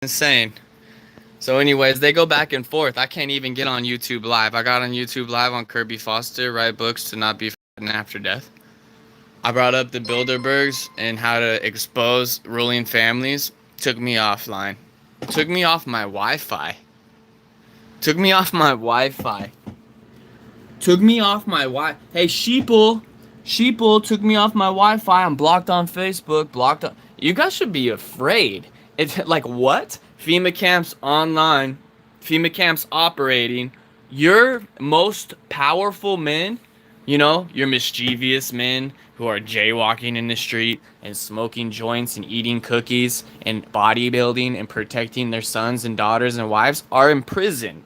insane. So, anyways, they go back and forth. I can't even get on YouTube Live. I got on YouTube Live on Kirby Foster, write books to not be forgotten after death. I brought up the Bilderbergs and how to expose ruling families. Took me offline. Took me off my Wi-Fi. Took me off my Wi-Fi. Took me off my Wi. Hey, Sheeple took me off my Wi-Fi. I'm blocked on Facebook. Blocked on. You guys should be afraid. It's like what? FEMA camps online. FEMA camps operating. Your most powerful men, your mischievous men who are jaywalking in the street and smoking joints and eating cookies and bodybuilding and protecting their sons and daughters and wives are in prison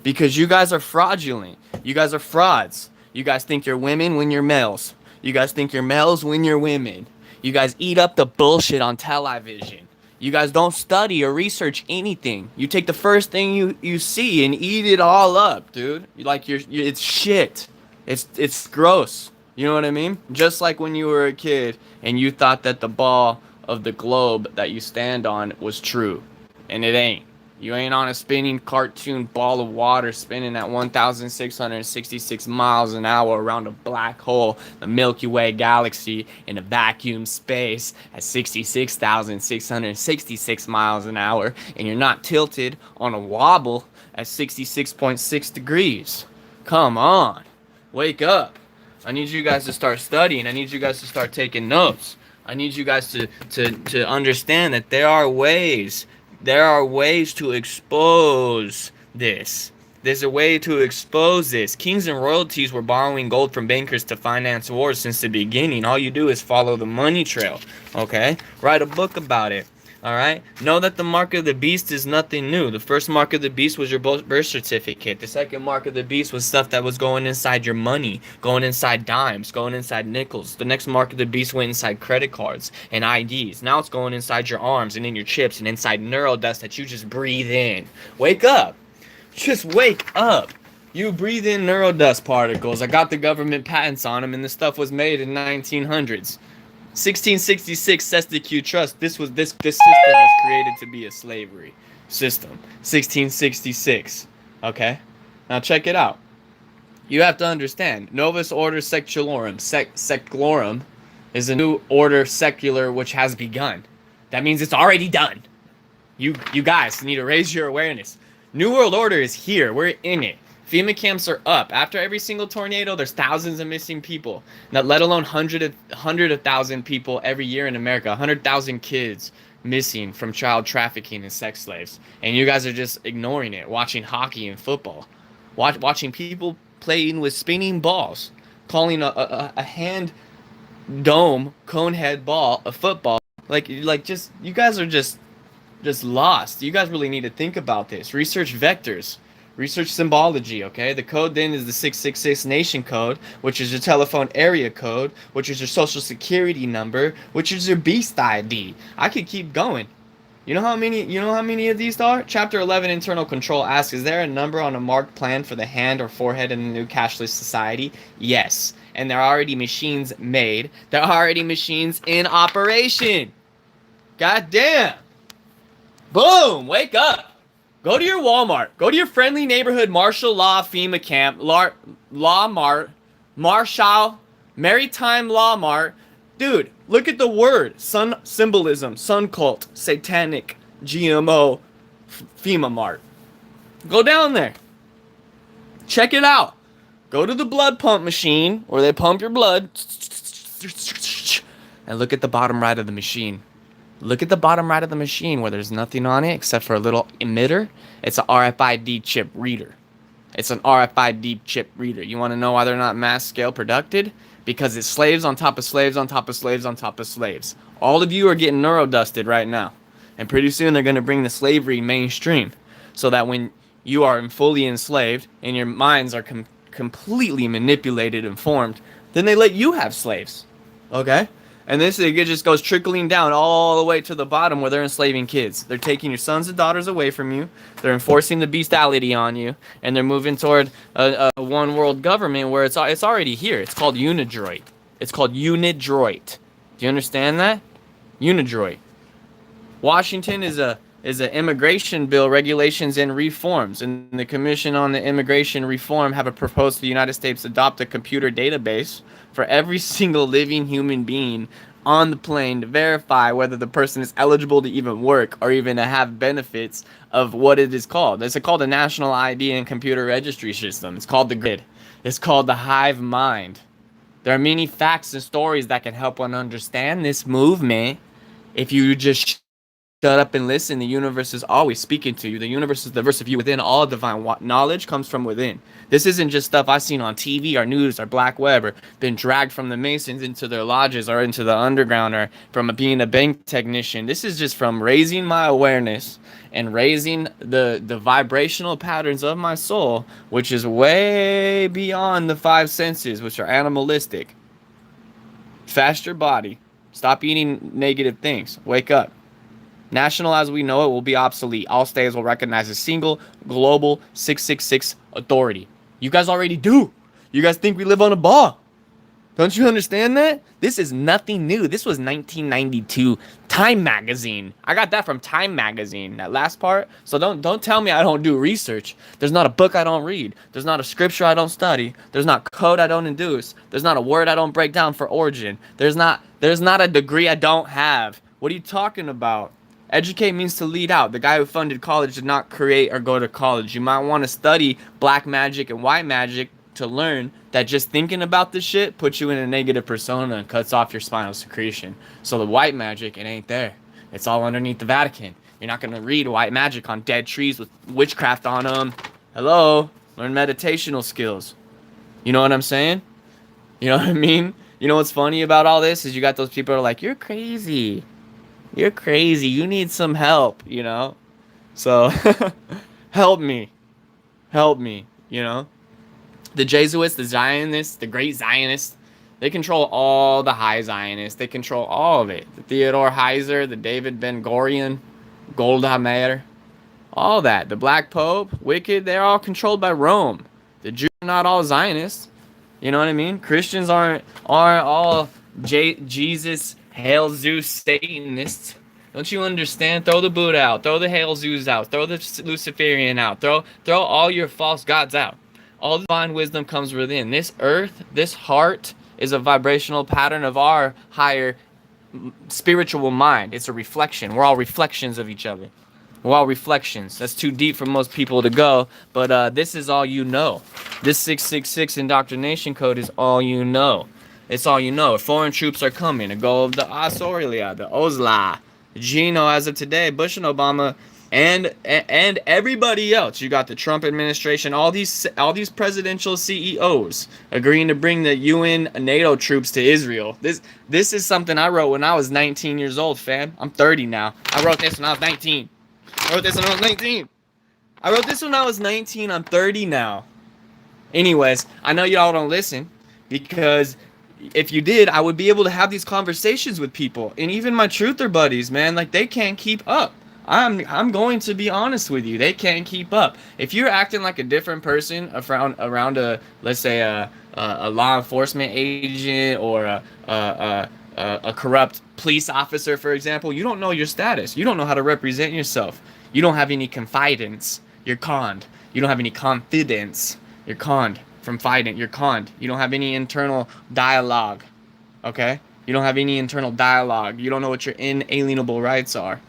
because you guys are fraudulent. You guys are frauds. You guys think you're women when you're males. You guys think you're males when you're women. You guys eat up the bullshit on television. You guys don't study or research anything. You take the first thing you see and eat it all up, dude. It's shit. It's gross. You know what I mean? Just like when you were a kid and you thought that the ball of the globe that you stand on was true, and it ain't. You ain't on a spinning cartoon ball of water spinning at 1,666 miles an hour around a black hole, the Milky Way galaxy, in a vacuum space at 66,666 miles an hour, and you're not tilted on a wobble at 66.6 degrees. Come on. Wake up. I need you guys to start studying. I need you guys to start taking notes. I need you guys to understand that there are ways to expose this. There's a way to expose this. Kings and royalties were borrowing gold from bankers to finance wars since the beginning. All you do is follow the money trail, okay? Write a book about it, all right? Know that the mark of the beast is nothing new. The first mark of the beast was your birth certificate. The second mark of the beast was stuff that was going inside your money, going inside dimes, going inside nickels. The next mark of the beast went inside credit cards and IDs. Now it's going inside your arms and in your chips and inside neural dust that you just breathe in. Wake up. Just wake up. You breathe in neural dust particles. I got the government patents on them, and this stuff was made in 1900s. 1666 Sesquicu Trust. This system was created to be a slavery system. 1666. Okay? Now check it out. You have to understand. Novus Order Secularum. Secularum is a new order secular which has begun. That means it's already done. You guys need to raise your awareness. New World Order is here. We're in it. FEMA camps are up. After every single tornado, there's thousands of missing people. Not let alone hundred of thousand people every year in America. 100,000 kids missing from child trafficking and sex slaves. And you guys are just ignoring it, watching hockey and football. Watching people playing with spinning balls. Calling a hand dome cone head ball a football. Just you guys are just lost. You guys really need to think about this. Research vectors. Research symbology, okay? The code then is the 666 nation code, which is your telephone area code, which is your social security number, which is your beast ID. I could keep going. You know how many of these are? Chapter 11 internal control asks, is there a number on a marked plan for the hand or forehead in the new cashless society? Yes. And there are already machines made. There are already machines in operation. God damn. Boom! Wake up! Go to your Walmart. Go to your friendly neighborhood martial law FEMA camp, Law Mart, Marshall, Maritime Law Mart. Dude, look at the word. Sun symbolism, sun cult, satanic, GMO, FEMA Mart. Go down there. Check it out. Go to the blood pump machine where they pump your blood. And look at the bottom right of the machine. Look at the bottom right of the machine where there's nothing on it except for a little emitter. It's an RFID chip reader. It's an RFID chip reader. You want to know why they're not mass scale produced? Because it's slaves on top of slaves on top of slaves on top of slaves. All of you are getting neurodusted right now. And pretty soon they're going to bring the slavery mainstream. So that when you are fully enslaved and your minds are completely manipulated and formed, then they let you have slaves. Okay? And this it just goes trickling down all the way to the bottom where they're enslaving kids. They're taking your sons and daughters away from you. They're enforcing the beastality on you. And they're moving toward a one world government where it's already here. It's called Unidroit. It's called Unidroit. Do you understand that? Unidroit. Washington is a is an immigration bill, regulations and reforms. And the Commission on the Immigration Reform have a proposed the United States adopt a computer database for every single living human being on the plane to verify whether the person is eligible to even work or even to have benefits of what it is called. It's called the National ID and Computer Registry System. It's called the GRID. It's called the Hive Mind. There are many facts and stories that can help one understand this movement if you just shut up and listen. The universe is always speaking to you. The universe is the verse of you within. All divine knowledge comes from within. This isn't just stuff I've seen on TV or news or black web or been dragged from the Masons into their lodges or into the underground or from being a bank technician. This is just from raising my awareness and raising the vibrational patterns of my soul, which is way beyond the five senses, which are animalistic. Fast your body. Stop eating negative things. Wake up. National as we know it will be obsolete. All states will recognize a single global 666 authority. You guys already do. You guys think we live on a ball. Don't you understand that? This is nothing new. This was 1992 Time Magazine. I got that from Time Magazine, that last part. So don't tell me I don't do research. There's not a book I don't read. There's not a scripture I don't study. There's not code I don't induce. There's not a word I don't break down for origin. There's not a degree I don't have. What are you talking about? Educate means to lead out. The guy who funded college did not create or go to college. You might want to study black magic and white magic to learn that just thinking about this shit puts you in a negative persona and cuts off your spinal secretion. So the white magic, it ain't there. It's all underneath the Vatican. You're not going to read white magic on dead trees with witchcraft on them. Hello? Learn meditational skills. You know what I'm saying? You know what I mean? You know what's funny about all this is you got those people who are like, you're crazy. You're crazy. You need some help, you know? So, help me. Help me, you know? The Jesuits, the Zionists, the great Zionists, they control all the high Zionists. They control all of it. The Theodore Heiser, the David Ben-Gurion, Golda Meir, all that. The Black Pope, Wicked, they're all controlled by Rome. The Jews are not all Zionists. You know what I mean? Christians aren't all Jesus, Hail Zeus, Satanists. Don't you understand? Throw the Buddha out. Throw the Hail Zeus out. Throw the Luciferian out. Throw all your false gods out. All the divine wisdom comes within. This earth, this heart, is a vibrational pattern of our higher spiritual mind. It's a reflection. We're all reflections of each other. We're all reflections. That's too deep for most people to go, but this is all you know. This 666 indoctrination code is all you know. It's all you know. If foreign troops are coming, the goal of the Australia, the OSLA, Gino as of today, Bush and Obama, and everybody else. You got the Trump administration, all these presidential CEOs agreeing to bring the UN NATO troops to Israel. This is something I wrote when I was 19 years old, fam. I'm 30 now. I wrote this when I was 19. I wrote this when I was 19. I wrote this when I was 19. I'm 30 now. Anyways, I know y'all don't listen because if you did, I would be able to have these conversations with people. And even my truther buddies, man, like they can't keep up. I'm going to be honest with you. They can't keep up. If you're acting like a different person around a, let's say a law enforcement agent or a corrupt police officer, for example, you don't know your status. You don't know how to represent yourself. You don't have any confidence. You're conned. You don't have any confidence. You're conned from fighting. You're conned. You don't have any internal dialogue. Okay? You don't have any internal dialogue. You don't know what your inalienable rights are.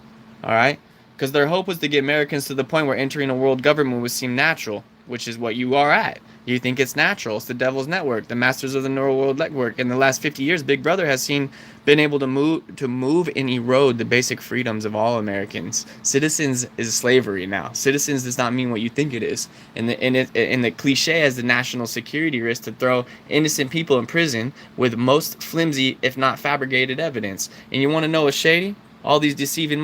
All right? Because their hope was to get Americans to the point where entering a world government would seem natural, which is what you are at. You think it's natural. It's the devil's network, the masters of the neural world network. In the last 50 years, Big Brother has been able to move and erode the basic freedoms of all Americans. Citizens is slavery now. Citizens does not mean what you think it is. And the cliche as the national security risk to throw innocent people in prison with most flimsy, if not fabricated evidence. And you want to know what's shady? All these deceiving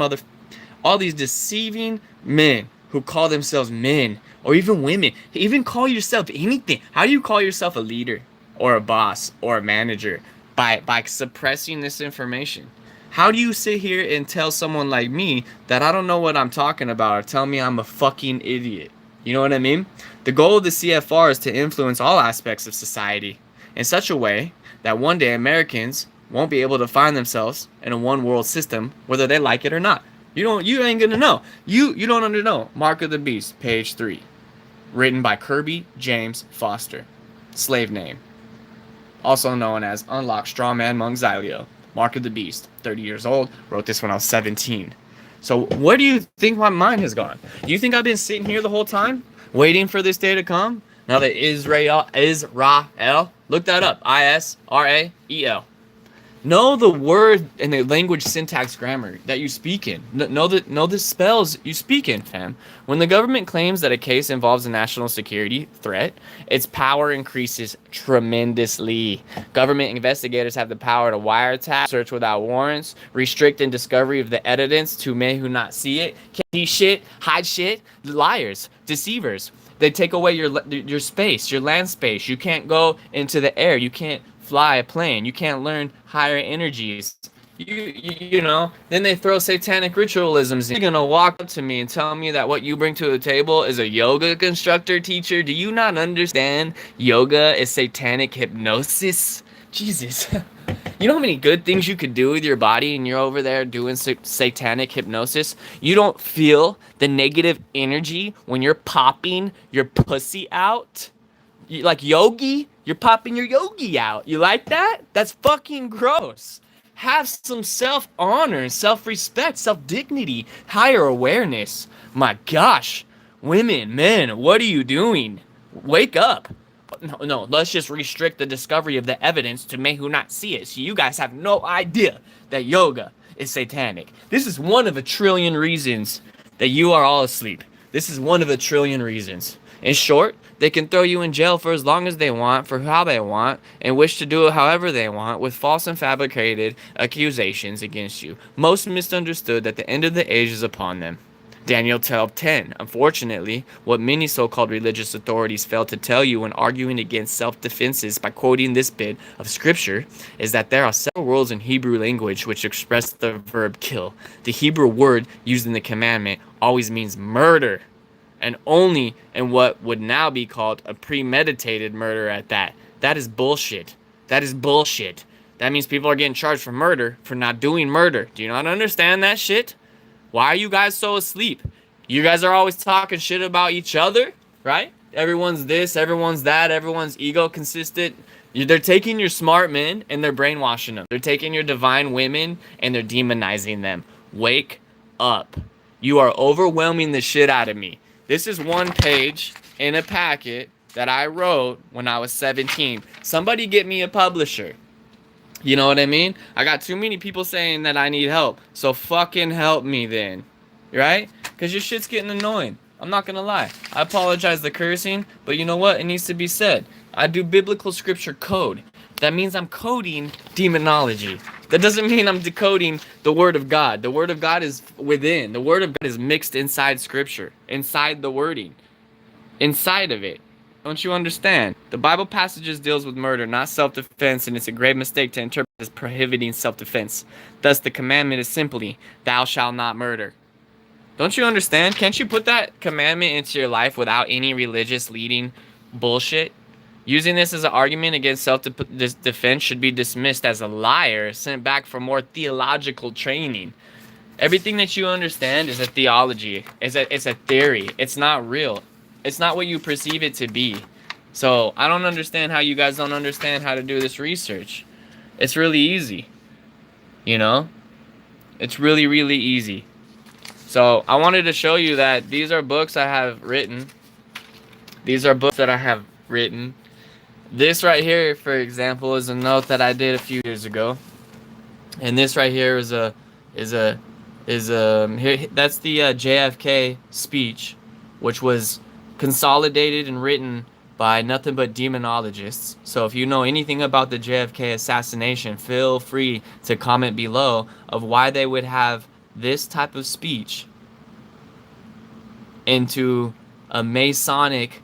men who call themselves men or even women, even call yourself anything. How do you call yourself a leader or a boss or a manager? By suppressing this information. How do you sit here and tell someone like me that I don't know what I'm talking about or tell me I'm a fucking idiot? You know what I mean? The goal of the CFR is to influence all aspects of society in such a way that one day Americans won't be able to find themselves in a one world system whether they like it or not. You ain't gonna know. You don't under know. Mark of the Beast, page 3. Written by Kirby James Foster. Slave name. Also known as Unlock Strawman Mung Xilio. Mark of the Beast, 30 years old. Wrote this when I was 17. So where do you think my mind has gone? Do you think I've been sitting here the whole time waiting for this day to come? Now that Israel, look that up. Israel. Know the word and the language syntax grammar that you speak in. Know the spells you speak in, fam. When the government claims that a case involves a national security threat, its power increases tremendously. Government investigators have the power to wiretap, search without warrants, restrict and discovery of the evidence to men who not see it, can't see shit, hide shit, liars, deceivers. They take away your space, your land space. You can't go into the air. You can't fly a plane. You can't learn higher energies. You know, then they throw satanic ritualisms in. You're gonna walk up to me and tell me that what you bring to the table is a yoga instructor, teacher? Do you not understand yoga is satanic hypnosis? Jesus. You know how many good things you could do with your body and you're over there doing satanic hypnosis? You don't feel the negative energy when you're popping your pussy out? You, like yogi? You're popping your yogi out. You like that? That's fucking gross. Have some self-honor, self-respect, self-dignity, higher awareness. My gosh. Women, men, what are you doing? Wake up. No, let's just restrict the discovery of the evidence to men who not see it. So you guys have no idea that yoga is satanic. This is one of a trillion reasons that you are all asleep. This is one of a trillion reasons. In short, they can throw you in jail for as long as they want, for how they want, and wish to do it however they want, with false and fabricated accusations against you. Most misunderstood that the end of the age is upon them. Daniel 12:10. Unfortunately, what many so-called religious authorities fail to tell you when arguing against self-defenses by quoting this bit of scripture is that there are several words in Hebrew language which express the verb kill. The Hebrew word used in the commandment always means murder, and only in what would now be called a premeditated murder at that. That is bullshit. That is bullshit. That means people are getting charged for murder for not doing murder. Do you not understand that shit? Why are you guys so asleep? You guys are always talking shit about each other, right? Everyone's this, everyone's that, everyone's ego consistent. They're taking your smart men and they're brainwashing them. They're taking your divine women and they're demonizing them. Wake up. You are overwhelming the shit out of me. This is one page in a packet that I wrote when I was 17. Somebody get me a publisher. You know what I mean? I got too many people saying that I need help. So fucking help me then. Right? Because your shit's getting annoying. I'm not going to lie. I apologize the cursing, but you know what? It needs to be said. I do biblical scripture code. That means I'm coding demonology. That doesn't mean I'm decoding the word of God. The word of God is within. The word of God is mixed inside scripture. Inside the wording. Inside of it. Don't you understand? The Bible passages deals with murder, not self-defense, and it's a grave mistake to interpret as prohibiting self-defense. Thus, the commandment is simply, thou shalt not murder. Don't you understand? Can't you put that commandment into your life without any religious leading bullshit? Using this as an argument against self-defense should be dismissed as a liar, sent back for more theological training. Everything that you understand is a theology. It's a theory. It's not real. It's not what you perceive it to be. So I don't understand how you guys don't understand how to do this research. It's really easy. You know? It's really, really easy. So I wanted to show you that these are books I have written. These are books that I have written. This right here, for example, is a note that I did a few years ago. And this right here is that's the JFK speech, which was consolidated and written by nothing but demonologists. So if you know anything about the JFK assassination, feel free to comment below of why they would have this type of speech into a Masonic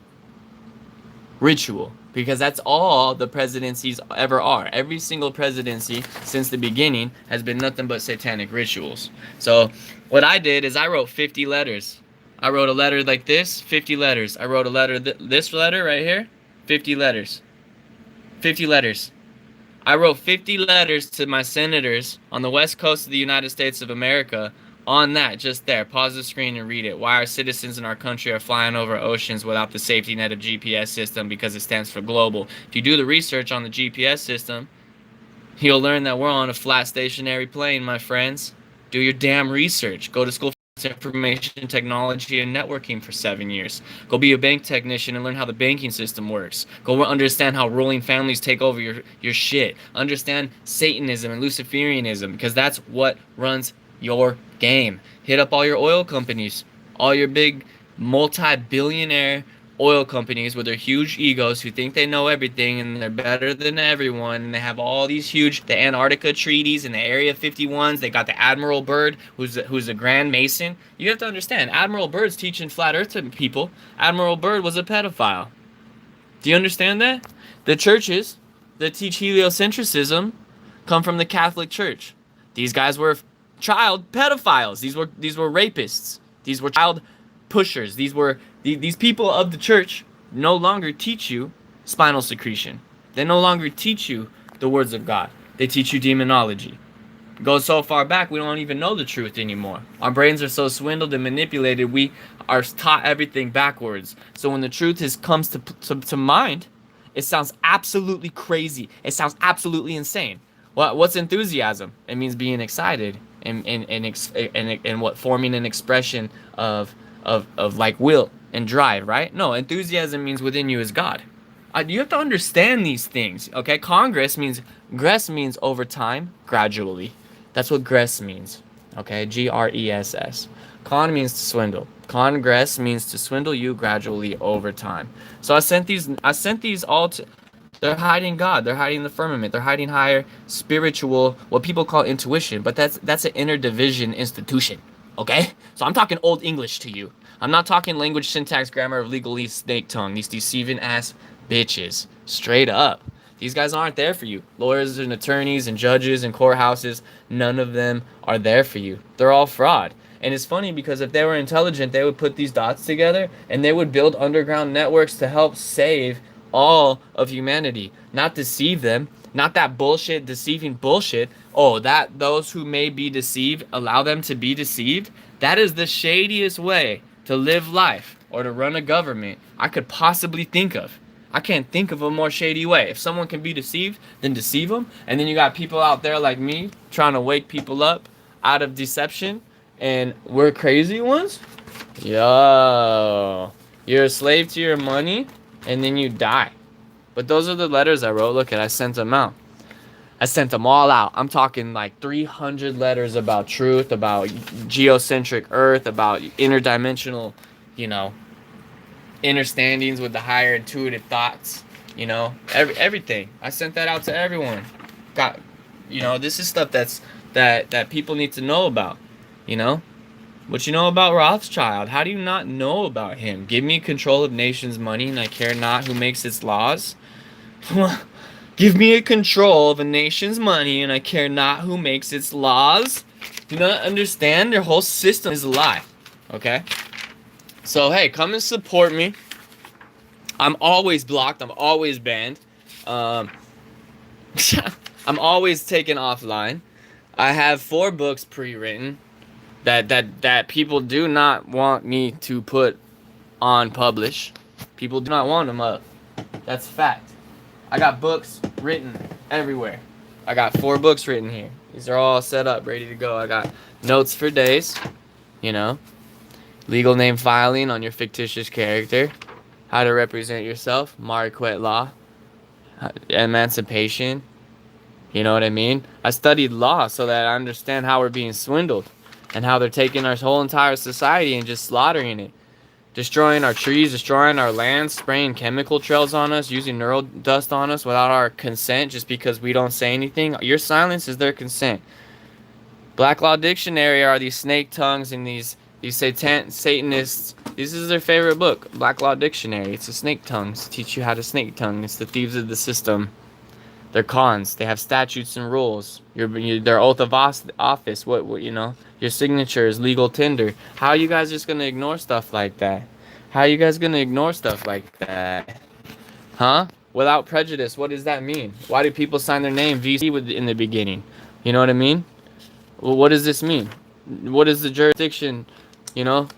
ritual, because that's all the presidencies ever are. Every single presidency since the beginning has been nothing but satanic rituals. So what I did is I wrote 50 letters. I wrote a letter like this, 50 letters. I wrote a letter, this letter right here, 50 letters. 50 letters. I wrote 50 letters to my senators on the west coast of the United States of America On that, just there, pause the screen and read it. Why our citizens in our country are flying over oceans without the safety net of GPS system, because it stands for global. If you do the research on the GPS system, you'll learn that we're on a flat stationary plane, my friends. Do your damn research. Go to school for information technology and networking for 7 years. Go be a bank technician and learn how the banking system works. Go understand how ruling families take over your shit. Understand Satanism and Luciferianism, because that's what runs your game. Hit up all your oil companies, all your big multi-billionaire oil companies with their huge egos who think they know everything and they're better than everyone, and they have all these huge, the Antarctica treaties and the Area 51s. They got the Admiral Byrd, who's a Grand Mason. You have to understand, Admiral Byrd's teaching flat earth to people. Admiral Byrd was a pedophile. Do you understand that? The churches that teach heliocentrism come from the Catholic Church. These guys were child pedophiles. These were rapists. These were child pushers. These people of the church no longer teach you spinal secretion. They no longer teach you the words of God. They teach you demonology. It goes so far back, we don't even know the truth anymore. Our brains are so swindled and manipulated, we are taught everything backwards. So when the truth comes to mind, it sounds absolutely crazy. It sounds absolutely insane. What's enthusiasm? It means being excited and what, forming an expression of like will and drive, right? No, enthusiasm means within you is God. You have to understand these things, okay? Gress means over time, gradually. That's what gress means, okay? Gress. Con means to swindle. Congress means to swindle you gradually over time. So I sent these all to. They're hiding God. They're hiding the firmament. They're hiding higher spiritual, what people call intuition. But that's an interdivision institution. Okay? So I'm talking old English to you. I'm not talking language, syntax, grammar of legalese, snake tongue. These deceiving ass bitches. Straight up. These guys aren't there for you. Lawyers and attorneys and judges and courthouses, none of them are there for you. They're all fraud. And it's funny because if they were intelligent, they would put these dots together and they would build underground networks to help save all of humanity, not deceive them, not that bullshit deceiving bullshit. Oh, that those who may be deceived, allow them to be deceived. That is the shadiest way to live life or to run a government I could possibly think of. I can't think of a more shady way. If someone can be deceived, then deceive them. And then you got people out there like me trying to wake people up out of deception, and we're crazy ones. Yo, you're a slave to your money and then you die. But those are the letters I wrote. Look, I sent them out. I sent them all out. I'm talking like 300 letters about truth, about geocentric Earth, about interdimensional, understandings with the higher intuitive thoughts, everything. I sent that out to everyone. This is stuff that people need to know about, What you know about Rothschild? How do you not know about him? Give me control of nations' money, and I care not who makes its laws. Give me a control of a nation's money, and I care not who makes its laws. Do not understand? Their whole system is a lie. Okay? So, hey, come and support me. I'm always blocked. I'm always banned. I'm always taken offline. I have 4 books pre-written that people do not want me to put on publish. People do not want them up. That's fact. I got books written everywhere. I got 4 books written here. These are all set up, ready to go. I got notes for days, legal name filing on your fictitious character, how to represent yourself, Marquette law, emancipation. You know what I mean? I studied law so that I understand how we're being swindled and how they're taking our whole entire society and just slaughtering it. Destroying our trees, destroying our land, spraying chemical trails on us, using neural dust on us without our consent just because we don't say anything. Your silence is their consent. Black Law Dictionary are these snake tongues and these Satanists. This is their favorite book, Black Law Dictionary. It's the snake tongues to teach you how to snake tongue. It's the thieves of the system. They're cons. They have statutes and rules. Their oath of office. What your signature is legal tender. How are you guys just gonna ignore stuff like that? How are you guys gonna ignore stuff like that? Huh? Without prejudice. What does that mean? Why do people sign their name VC in the beginning? You know what I mean? Well, what does this mean? What is the jurisdiction? You know,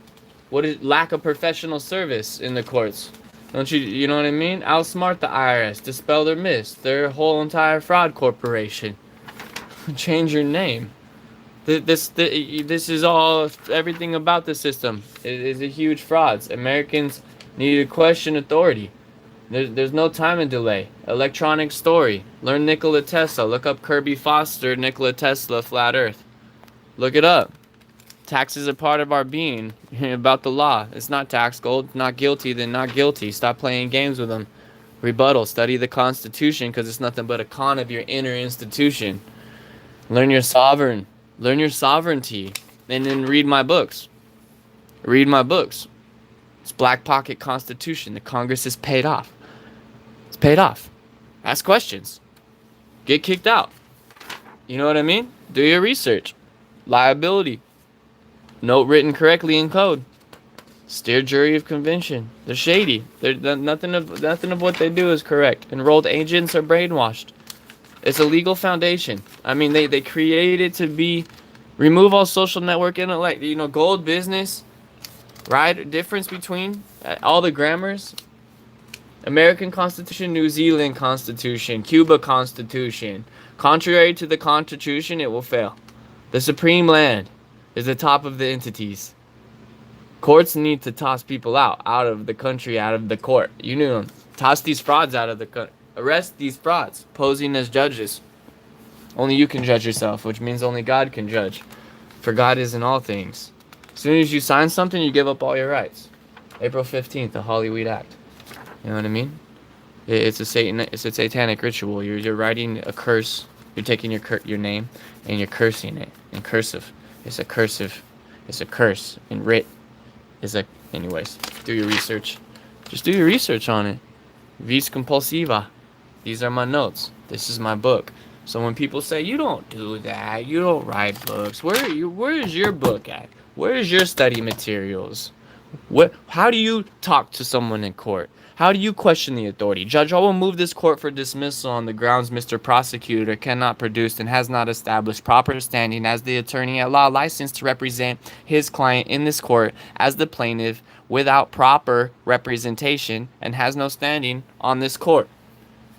what is lack of professional service in the courts? Don't you, you know what I mean? Outsmart the IRS, dispel their myths, their whole entire fraud corporation. Change your name. This is all, everything about the system is a huge fraud. Americans need to question authority. There's no time and delay. Electronic story. Learn Nikola Tesla. Look up Kirby Foster, Nikola Tesla, Flat Earth. Look it up. Taxes are part of our being. About the law. It's not tax gold. Not guilty, then not guilty. Stop playing games with them. Rebuttal. Study the Constitution because it's nothing but a con of your inner institution. Learn your sovereign. Learn your sovereignty. And then read my books. Read my books. It's Black Pocket Constitution. The Congress is paid off. It's paid off. Ask questions. Get kicked out. You know what I mean? Do your research. Liability. Note written correctly in code. Steer jury of convention. They're shady. Nothing of what they do is correct. Enrolled agents are brainwashed. It's a legal foundation. I mean, they create it to be remove all social network intellect. You know, gold business. Right? Difference between all the grammars. American Constitution, New Zealand Constitution, Cuba Constitution. Contrary to the Constitution, it will fail. The supreme land is the top of the entities. Courts need to toss people out of the country, out of the court. You know, toss these frauds out of the country. Arrest these frauds, posing as judges. Only you can judge yourself, which means only God can judge. For God is in all things. As soon as you sign something, you give up all your rights. April 15th, the Hollyweed Act. You know what I mean? It's a satanic ritual. You're writing a curse. You're taking your name and you're cursing it in cursive. It's a cursive. It's a curse. And writ is a. Anyways, do your research. Just do your research on it. Vis compulsiva. These are my notes. This is my book. So when people say you don't do that, you don't write books, where is your book at? Where is your study materials? How do you talk to someone in court? How do you question the authority? Judge, I will move this court for dismissal on the grounds Mr. Prosecutor cannot produce and has not established proper standing as the attorney at law licensed to represent his client in this court as the plaintiff without proper representation and has no standing on this court.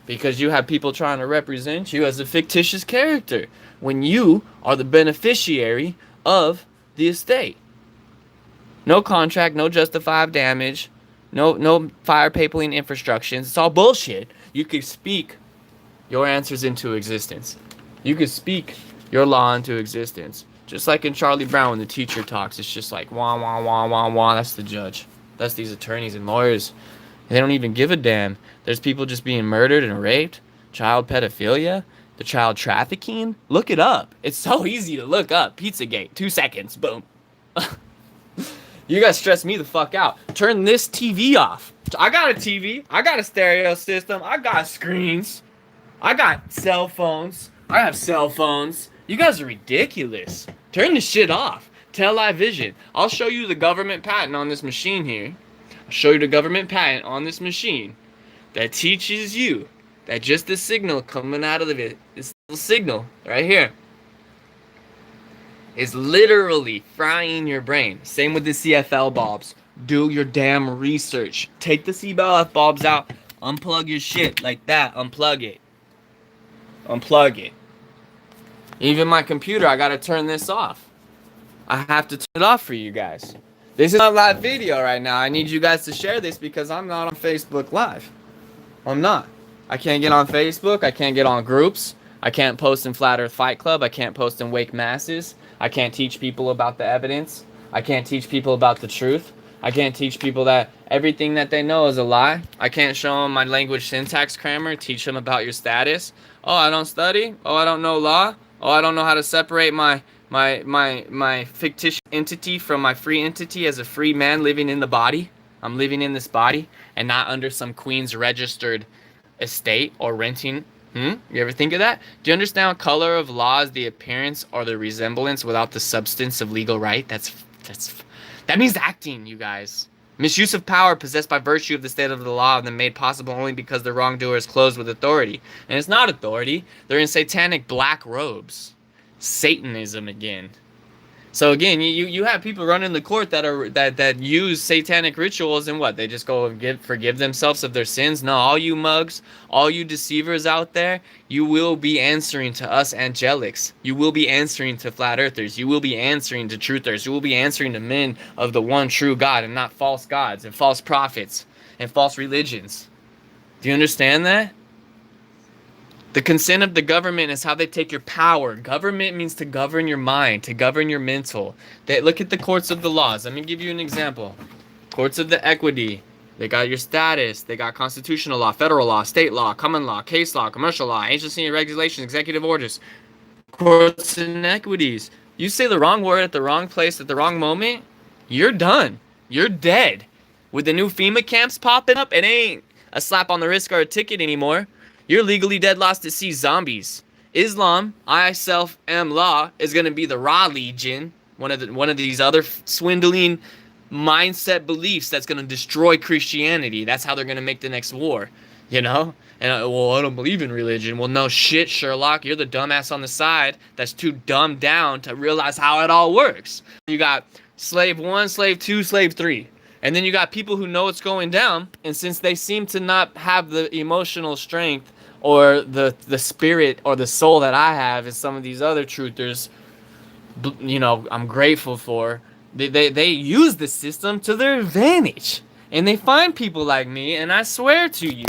Because you have people trying to represent you as a fictitious character when you are the beneficiary of the estate. No contract, no justified damage, no fire papeling infrastructions. It's all bullshit. You could speak your answers into existence. You could speak your law into existence. Just like in Charlie Brown when the teacher talks, it's just like wah wah wah wah wah. That's the judge. That's these attorneys and lawyers. They don't even give a damn. There's people just being murdered and raped, child pedophilia, the child trafficking. Look it up. It's so easy to look up. Pizzagate, 2 seconds, boom. You guys stress me the fuck out. Turn this TV off. I got a TV. I got a stereo system. I got screens. I got cell phones. I have cell phones. You guys are ridiculous. Turn this shit off. Television. I'll show you the government patent on this machine here. I'll show you the government patent on this machine that teaches you that just the signal coming out of it, this little signal right here, is literally frying your brain. Same with the CFL bulbs. Do your damn research. Take the CFL bulbs out. Unplug your shit like that. Unplug it. Unplug it. Even my computer, I gotta turn this off. I have to turn it off for you guys. This is not a live video right now. I need you guys to share this because I'm not on Facebook Live. I'm not. I can't get on Facebook. I can't get on groups. I can't post in Flat Earth Fight Club. I can't post in Wake Masses. I can't teach people about the evidence. I can't teach people about the truth. I can't teach people that everything that they know is a lie. I can't show them my language syntax grammar, teach them about your status. Oh, I don't study. Oh, I don't know law. Oh, I don't know how to separate my fictitious entity from my free entity as a free man living in the body. I'm living in this body and not under some queen's registered estate or renting. You ever think of that? Do you understand color of law is the appearance or the resemblance without the substance of legal right? That means acting, you guys. Misuse of power possessed by virtue of the state of the law and then made possible only because the wrongdoer is clothed with authority. And it's not authority. They're in satanic black robes. Satanism again. So again, you have people running the court that use satanic rituals, and what, they just go and forgive themselves of their sins. No, all you mugs, all you deceivers out there, you will be answering to us angelics. You will be answering to flat earthers. You will be answering to truthers. You will be answering to men of the one true God, and not false gods and false prophets and false religions. Do you understand that? The consent of the government is how they take your power. Government means to govern your mind, to govern your mental. They look at the courts of the laws. Let me give you an example. Courts of the equity. They got your status. They got constitutional law, federal law, state law, common law, case law, commercial law, agency and regulations, executive orders. Courts and equities. You say the wrong word at the wrong place at the wrong moment, you're done. You're dead. With the new FEMA camps popping up, it ain't a slap on the wrist or a ticket anymore. You're legally dead lost to see zombies. Islam, I self am law, is gonna be the Ra Legion, one of these other swindling mindset beliefs that's gonna destroy Christianity. That's how they're gonna make the next war, you know? And well, I don't believe in religion. Well, no shit, Sherlock. You're the dumbass on the side that's too dumbed down to realize how it all works. You got slave 1, slave 2, slave 3. And then you got people who know what's going down, and since they seem to not have the emotional strength or the spirit or the soul that I have, as some of these other truthers, you know, I'm grateful for, they use the system to their advantage. And they find people like me, and I swear to you,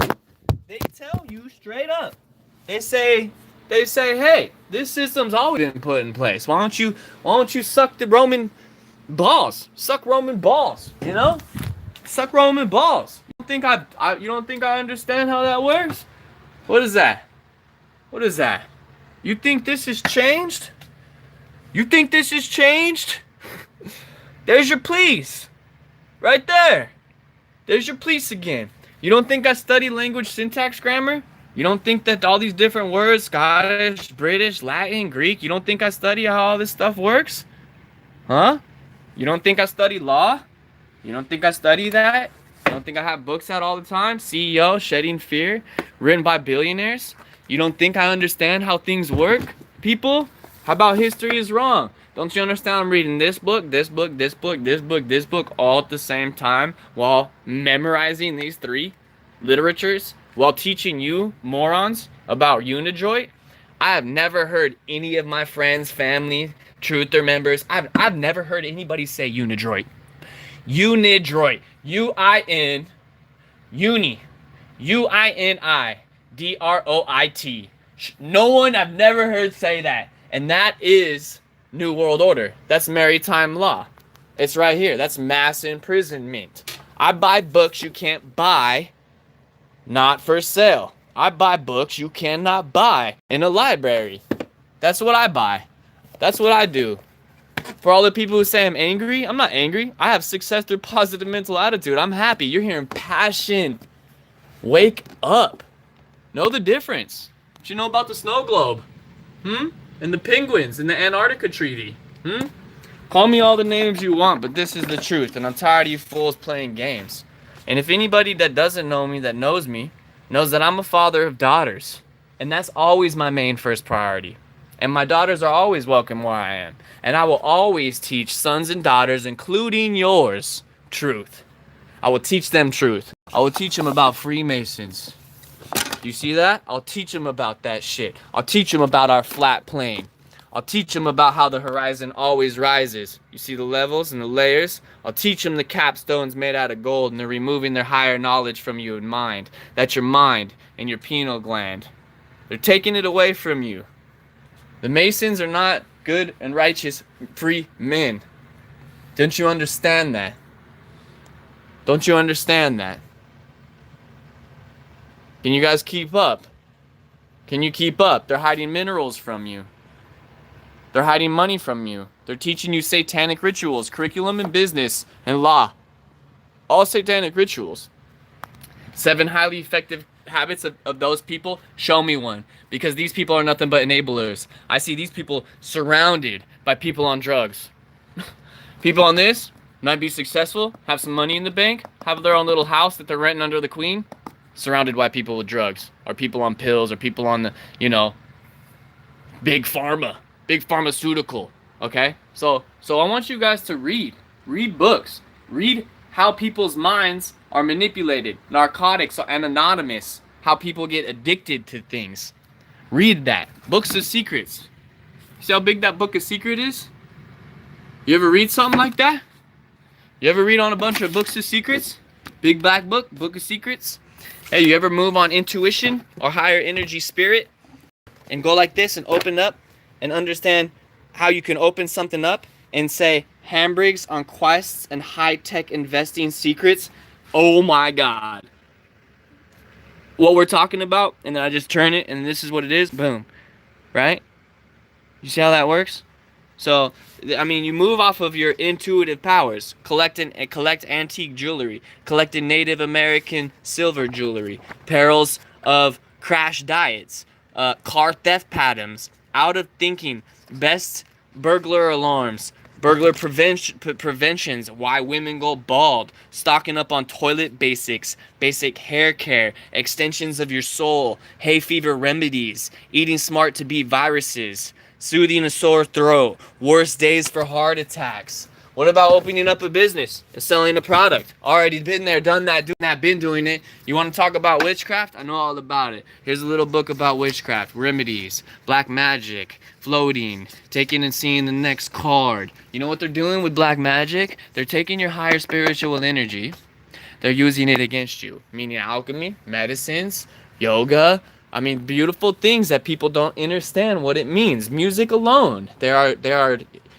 they tell you straight up. They say, hey, this system's always been put in place. Why don't you suck the Roman balls? Suck Roman balls, you know? Suck Roman balls. You don't think I understand how that works? What is that? What is that? You think this has changed? You think this has changed? There's your please. Right there. There's your please again. You don't think I study language syntax grammar? You don't think that all these different words, Scottish, British, Latin, Greek, you don't think I study how all this stuff works? Huh? You don't think I study law? You don't think I study that? You don't think I have books out all the time? CEO, Shedding Fear, written by billionaires? You don't think I understand how things work, people? How about history is wrong? Don't you understand I'm reading this book, this book, this book, this book, this book all at the same time while memorizing these 3 literatures while teaching you morons about Unidroit? I have never heard any of my friends, family, truther members, I've never heard anybody say Unidroit. Unidroit. U-I-N, uni, U-I-N-I-D-R-O-I-T. No one I've never heard say that. And that is New World Order. That's maritime law. It's right here. That's mass imprisonment. I buy books you can't buy, not for sale. I buy books you cannot buy in a library. That's what I buy. That's what I do. For all the people who say I'm angry, I'm not angry. I have success through positive mental attitude. I'm happy. You're hearing passion. Wake up. Know the difference. What you know about the snow globe? And the penguins and the Antarctica Treaty? Call me all the names you want, but this is the truth, and I'm tired of you fools playing games. And if anybody that doesn't know me, that knows me, knows that I'm a father of daughters. And that's always my main first priority. And my daughters are always welcome where I am. And I will always teach sons and daughters, including yours, truth. I will teach them truth. I will teach them about Freemasons. Do you see that? I'll teach them about that shit. I'll teach them about our flat plane. I'll teach them about how the horizon always rises. You see the levels and the layers? I'll teach them the capstones made out of gold, and they're removing their higher knowledge from you and mind. That's your mind and your pineal gland. They're taking it away from you. The Masons are not good and righteous free men. Don't you understand that? Don't you understand that? Can you guys keep up? Can you keep up? They're hiding minerals from you. They're hiding money from you. They're teaching you satanic rituals, curriculum and business and law. All satanic rituals. 7 highly effective habits of those people. Show me one. Because these people are nothing but enablers. I see these people surrounded by people on drugs. People on this might be successful, have some money in the bank, have their own little house that they're renting under the queen, surrounded by people with drugs, or people on pills, or people on the, big pharma, big pharmaceutical. Okay? So I want you guys to read books, read how people's minds are manipulated, narcotics and anonymous, how people get addicted to things. Read that. Books of Secrets. See how big that book of secret is? You ever read something like that? You ever read on a bunch of books of secrets? Big black book, book of secrets? Hey, you ever move on intuition or higher energy spirit and go like this and open up and understand how you can open something up and say handbricks on quests and high-tech investing secrets? Oh my God. What we're talking about, and then I just turn it and this is what it is, boom, right? You see how that works? So, I mean, you move off of your intuitive powers, collect antique jewelry, collecting Native American silver jewelry, perils of crash diets, car theft patterns, out of thinking, best burglar alarms, burglar preventions, why women go bald, stocking up on toilet basics, basic hair care, extensions of your soul, hay fever remedies, eating smart to beat viruses, soothing a sore throat, worst days for heart attacks. What about opening up a business and selling a product? Already been there, done that, doing that, been doing it. You want to talk about witchcraft? I know all about it. Here's a little book about witchcraft, remedies, black magic, floating, taking and seeing the next card. You know what they're doing with black magic? They're taking your higher spiritual energy. They're using it against you, meaning alchemy, medicines, yoga. I mean, beautiful things that people don't understand what it means. Music alone. There are.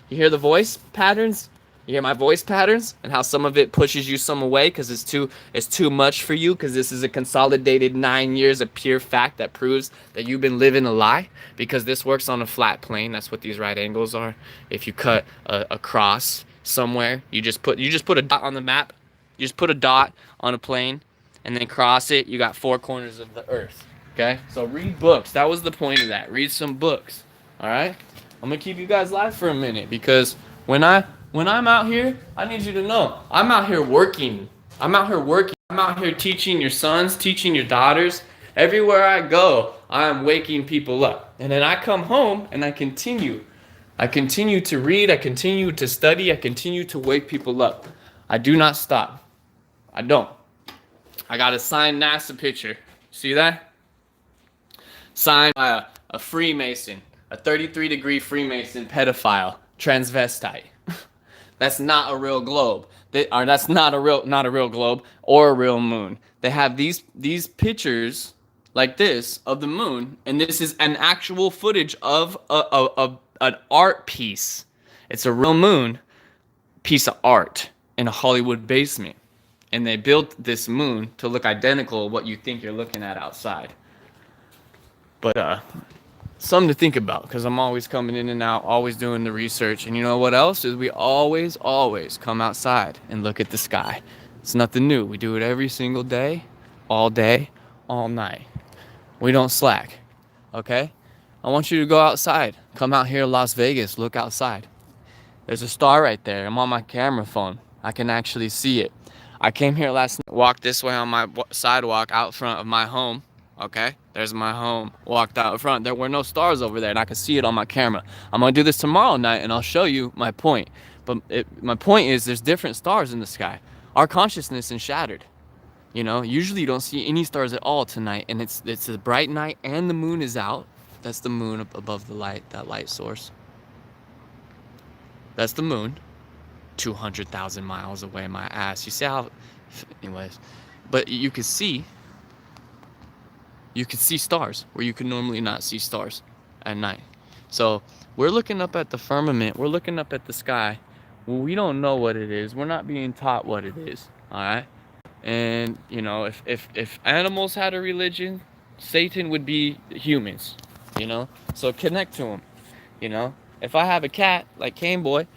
You hear the voice patterns? You hear my voice patterns and how some of it pushes you some away because it's too much for you because this is a consolidated 9 years of pure fact that proves that you've been living a lie because this works on a flat plane. That's what these right angles are. If you cut a cross somewhere, you just put a dot on the map. You just put a dot on a plane and then cross it. You got 4 corners of the earth. Okay? So read books. That was the point of that. Read some books. All right? I'm going to keep you guys live for a minute because when I'm out here, I need you to know, I'm out here working. I'm out here teaching your sons, teaching your daughters. Everywhere I go, I'm waking people up. And then I come home and I continue to read, I continue to study, I continue to wake people up. I do not stop. I don't. I got a signed NASA picture. See that? Signed by a Freemason, a 33-degree Freemason pedophile, transvestite. That's not a real globe. That's not a real globe or a real moon. They have these pictures like this of the moon, and this is an actual footage of an art piece. It's a real moon piece of art in a Hollywood basement. And they built this moon to look identical to what you think you're looking at outside. But something to think about because I'm always coming in and out, always doing the research. And you know what else is we always come outside and look at the sky. It's nothing new. We do it every single day, all night. We don't slack. Okay? I want you to go outside. Come out here to Las Vegas, look outside. There's a star right there. I'm on my camera phone. I can actually see it. I came here last night, walked this way on my sidewalk out front of my home. Okay, there's my home. Walked out front. There were no stars over there, and I could see it on my camera. I'm gonna do this tomorrow night, and I'll show you my point. But my point is, there's different stars in the sky. Our consciousness is shattered. You know, usually you don't see any stars at all tonight, and it's a bright night, and the moon is out. That's the moon above the light, that light source. That's the moon. 200,000 miles away, my ass. You see how? Anyways, but you could see stars where you could normally not see stars at night. So we're looking up at the firmament, we're looking up at the sky. Well, we don't know what it is. We're not being taught what it is. All right. And you know, if animals had a religion, Satan would be humans. You know, so connect to him. You know, if I have a cat like Cane Boy,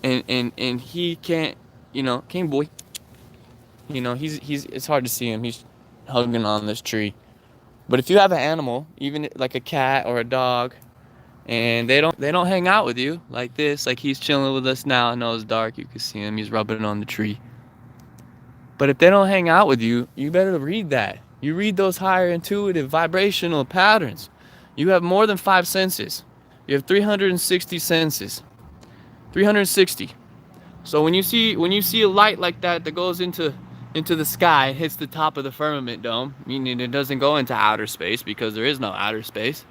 and he can't, you know, Cane Boy, you know, he's it's hard to see him. He's hugging on this tree. But if you have an animal, even like a cat or a dog, and they don't hang out with you like this, like he's chilling with us now. I know it's dark, you can see him, he's rubbing on the tree. But if they don't hang out with you, you better read that. You read those higher intuitive vibrational patterns. You have more than 5 senses. You have 360 senses. 360. So when you see a light like that goes into the sky, hits the top of the firmament dome, meaning it doesn't go into outer space because there is no outer space.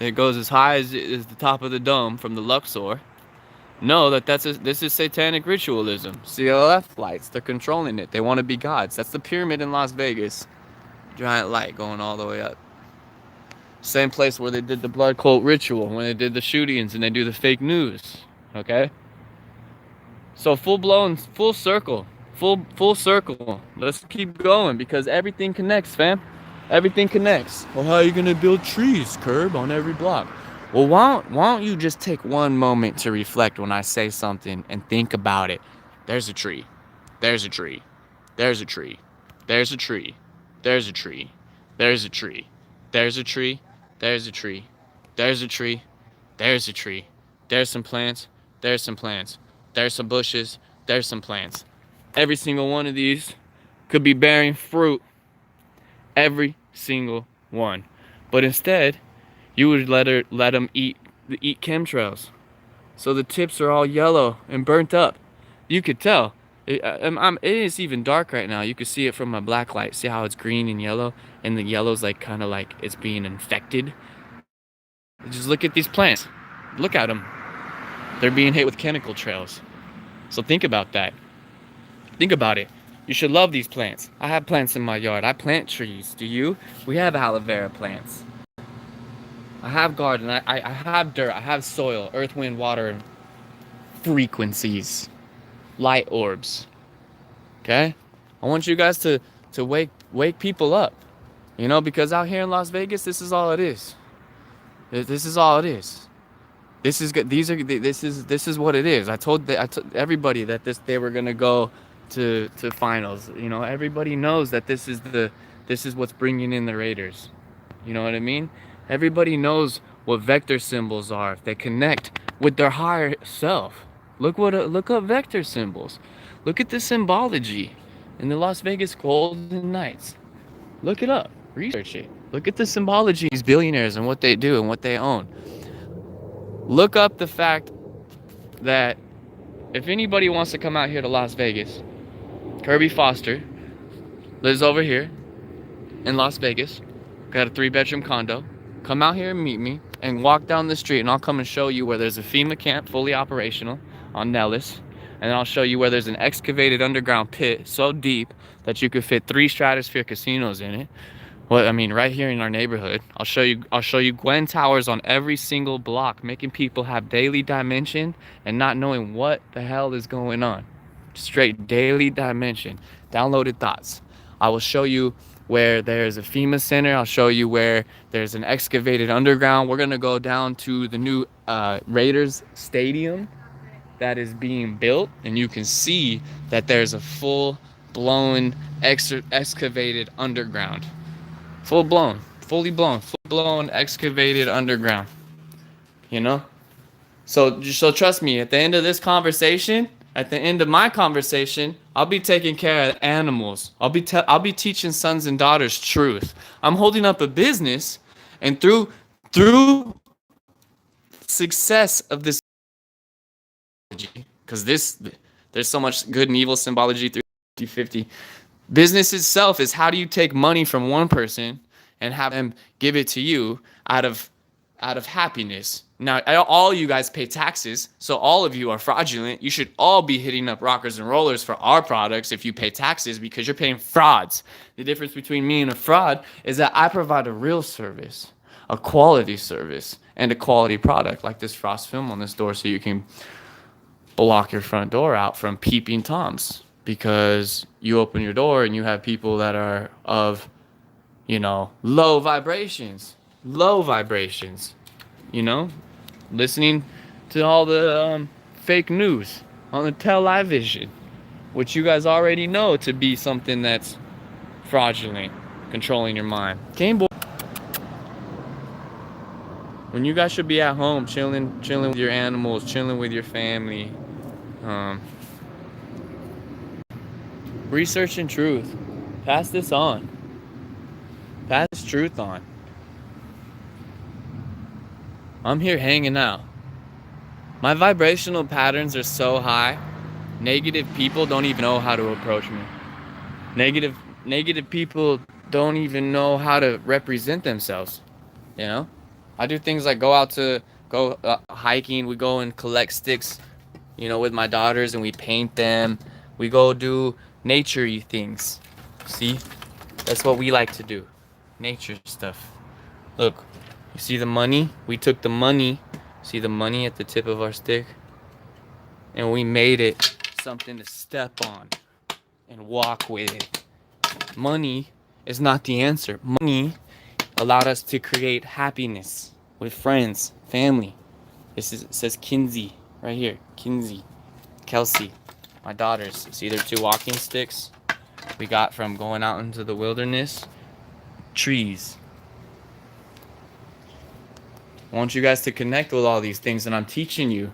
It goes as high as the top of the dome from the Luxor. Know that this is satanic ritualism. CLF lights, they're controlling it. They want to be gods. That's the pyramid in Las Vegas. Giant light going all the way up. Same place where they did the blood cult ritual, when they did the shootings and they do the fake news. Okay? So full blown, full circle. Full circle. Let's keep going because everything connects, fam. Everything connects. Well, how are you gonna build trees, curb, on every block? Well, why don't you just take one moment to reflect when I say something and think about it? There's a tree. There's a tree. There's a tree. There's a tree. There's a tree. There's a tree. There's a tree. There's a tree. There's a tree. There's a tree. There's some plants. There's some plants. There's some bushes. There's some plants. Every single one of these could be bearing fruit. Every single one. But instead, you would let them eat chemtrails. So the tips are all yellow and burnt up. You could tell. It is even dark right now. You could see it from my black light. See how it's green and yellow? And the yellow's like kind of like it's being infected. Just look at these plants. Look at them. They're being hit with chemical trails. So think about that. Think about it. You should love these plants. I have plants in my yard. I plant trees. Do you? We have aloe vera plants. I have garden. I have dirt. I have soil, earth, wind, water, frequencies, light orbs. Okay? I want you guys to wake people up. You know, because out here in Las Vegas, this is all it is. This is all it is. This is good. This is what it is. I told everybody that they were gonna go to finals. You know, everybody knows that this is what's bringing in the Raiders. You know what I mean? Everybody knows what vector symbols are. If they connect with their higher self. Look up vector symbols. Look at the symbology in the Las Vegas Golden Knights. Look it up. Research it. Look at the symbology of these billionaires and what they do and what they own. Look up the fact that if anybody wants to come out here to Las Vegas, Kirby Foster lives over here in Las Vegas. Got a 3-bedroom condo. Come out here and meet me and walk down the street and I'll come and show you where there's a FEMA camp fully operational on Nellis. And I'll show you where there's an excavated underground pit so deep that you could fit 3 Stratosphere casinos in it. Well, I mean, right here in our neighborhood. I'll show you Gwen Towers on every single block, making people have daily dimension and not knowing what the hell is going on. Straight daily dimension. Downloaded thoughts. I will show you where there's a FEMA center. I'll show you where there's an excavated underground. We're gonna go down to the new Raiders Stadium that is being built, and you can see that there's a full-blown excavated underground. Fully blown, excavated underground. You know? So trust me, at the end of this conversation, at the end of my conversation, I'll be taking care of animals. I'll be teaching sons and daughters truth. I'm holding up a business, and through success of this, because there's so much good and evil symbology through 50-50. Business itself is how do you take money from one person and have them give it to you out of happiness. Now, all you guys pay taxes, so all of you are fraudulent. You should all be hitting up Rockers and Rollers for our products if you pay taxes because you're paying frauds. The difference between me and a fraud is that I provide a real service, a quality service, and a quality product like this frost film on this door so you can block your front door out from peeping Toms. Because you open your door and you have people that are of, low vibrations, listening to all the fake news on the television, which you guys already know to be something that's fraudulent, controlling your mind. Game Boy. When you guys should be at home, chilling with your animals, chilling with your family, researching truth. Pass this on. Pass this truth on. I'm here hanging out. My vibrational patterns are so high, negative people don't even know how to approach me. Negative negative people don't even know how to represent themselves, you know? I do things like go hiking, we go and collect sticks, with my daughters and we paint them. We go do nature-y things. See? That's what we like to do. Nature stuff. Look, you see the money? We took the money, see the money at the tip of our stick? And we made it something to step on and walk with it. Money is not the answer. Money allowed us to create happiness with friends, family. It says Kinsey right here. Kinsey, Kelsey, my daughters. See their two walking sticks we got from going out into the wilderness. Trees. I want you guys to connect with all these things that I'm teaching you.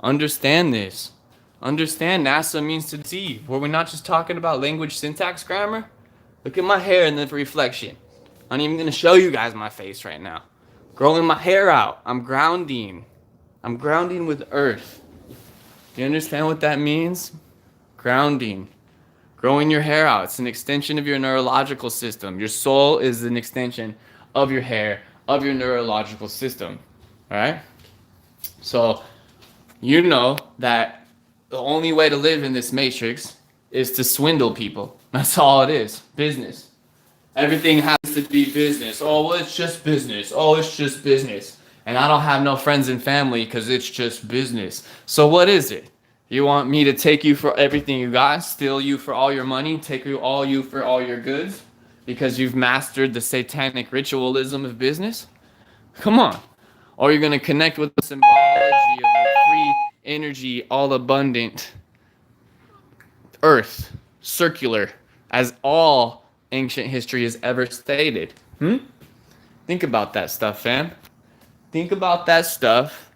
Understand this. Understand NASA means to deceive. Were we not just talking about language, syntax, grammar? Look at my hair in the reflection. I'm even going to show you guys my face right now. Growing my hair out. I'm grounding. I'm grounding with earth. You understand what that means? Grounding. Growing your hair out. It's an extension of your neurological system. Your soul is an extension of your hair, of your neurological system. All right? So, you know that the only way to live in this matrix is to swindle people. That's all it is. Business. Everything has to be business. Oh, well, it's just business. Oh, it's just business. And I don't have no friends and family because it's just business. So what is it? You want me to take you for everything you got, steal you for all your money, take you for all your goods because you've mastered the satanic ritualism of business? Come on. Or you're going to connect with the symbology of a free energy, all abundant earth, circular, as all ancient history has ever stated. Think about that stuff, fam. Think about that stuff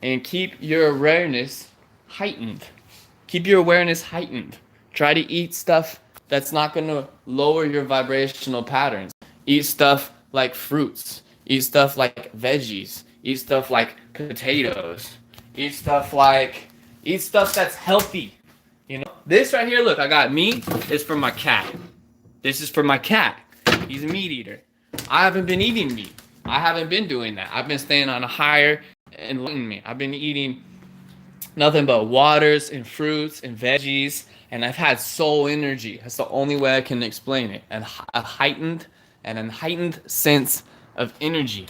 and keep your awareness heightened. Keep your awareness heightened. Try to eat stuff that's not going to lower your vibrational patterns. Eat stuff like fruits. Eat stuff like veggies. Eat stuff like potatoes. Eat stuff that's healthy. This right here, look, I got meat. Is for my cat. This is for my cat. He's a meat eater. I haven't been eating meat. I haven't been doing that. I've been staying on a higher enlightenment. I've been eating nothing but waters and fruits and veggies, and I've had soul energy. That's the only way I can explain it. And a heightened sense of energy.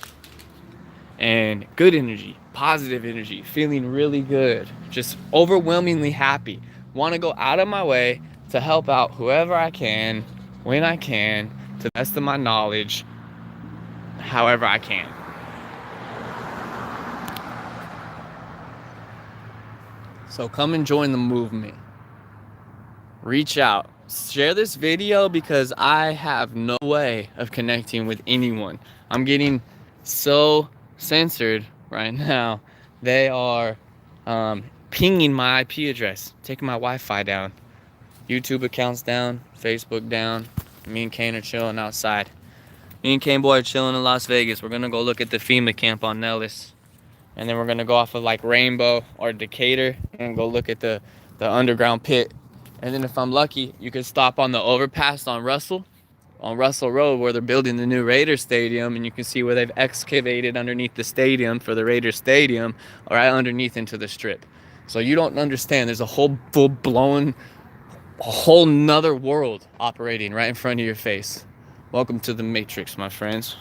And good energy, positive energy, feeling really good, just overwhelmingly happy. Want to go out of my way to help out whoever I can, when I can, to the best of my knowledge, however I can. So come and join the movement. Reach out. Share this video because I have no way of connecting with anyone. I'm getting so censored right now. They are pinging my IP address, taking my Wi-Fi down. YouTube accounts down, Facebook down. Me and Kane are chilling outside. Me and Kane boy are chilling in Las Vegas. We're gonna go look at the FEMA camp on Nellis. And then we're gonna go off of like Rainbow or Decatur and go look at the underground pit. And then if I'm lucky, you could stop on the overpass on Russell Road where they're building the new Raiders stadium, and you can see where they've excavated underneath the stadium for the Raiders stadium, right underneath into the strip. So you don't understand, there's a whole full-blown, a whole nother world operating right in front of your face. Welcome to the Matrix, my friends.